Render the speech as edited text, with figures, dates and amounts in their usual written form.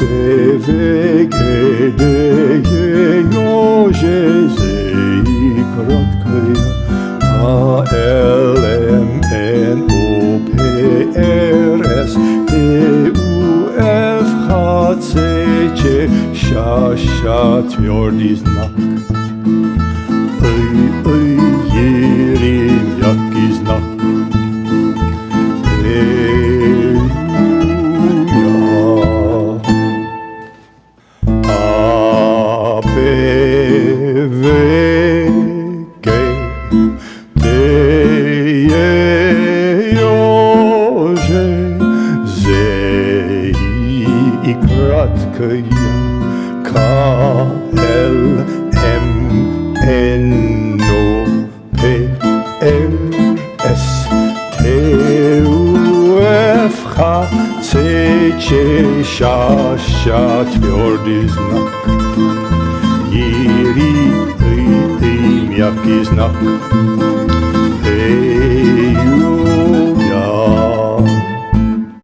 Б-В-Г-Д-Е-Ё-Же-Зе-И краткая Х-Л-М-Н-О-П-Р-С-Т-У-Ф-Х-Ц-Ч-Ща-Ща твердый знак. Й-й-й-й-ри м'який знак. И краткая К-Л-М-Н-О-П-Р-С-Т-У-Ф-Х-Ц-Ч-Ща-Ща твердый знак. Й-ри-й-й м'який знак.